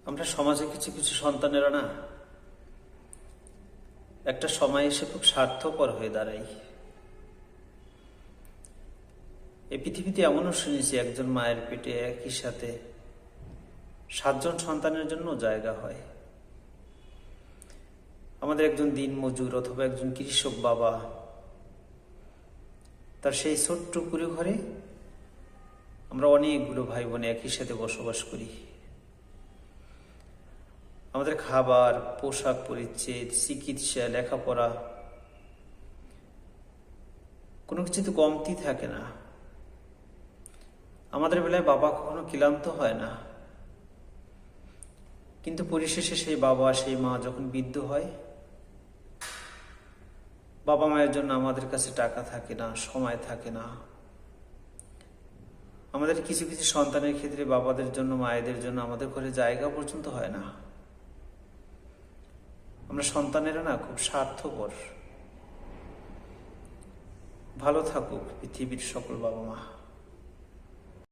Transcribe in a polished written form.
আমরা সমাজে কিছু কিছু সন্তানেরা না একটা সময় এসে খুব স্বার্থপর হয়ে দাঁড়াই। এই পৃথিবীতে এমনও শুনেছি একজন মায়ের পেটে একই সাথে 7 জন সন্তানের জন্য জায়গা হয়। আমাদের একজন দিনমজুর অথবা একজন কৃষক বাবা, তার সেই ছোট্ট কুড়ে ঘরে আমরা অনেকগুলো ভাই বোন একই সাথে বসবাস করি। আমাদের খাবার, পোশাক পরিচ্ছদ, চিকিৎসা, লেখাপড়া কোনো কিছুতে কমতি থাকে না। আমাদের বেলায় বাবা কখনো ক্লান্ত হয় না, কিন্তু পরিশেষে সেই বাবা সেই মা যখন বৃদ্ধ হয়, বাবা মায়ের জন্য আমাদের কাছে টাকা থাকে না, সময় থাকে না। আমাদের কিছু কিছু সন্তানের ক্ষেত্রে বাবাদের জন্য, মায়েদের জন্য আমাদের ঘরে জায়গা পর্যন্ত হয় না। আমরা সন্তানেরা না খুব স্বার্থপর। ভালো থাকুক পৃথিবীর সকল বাবা মা।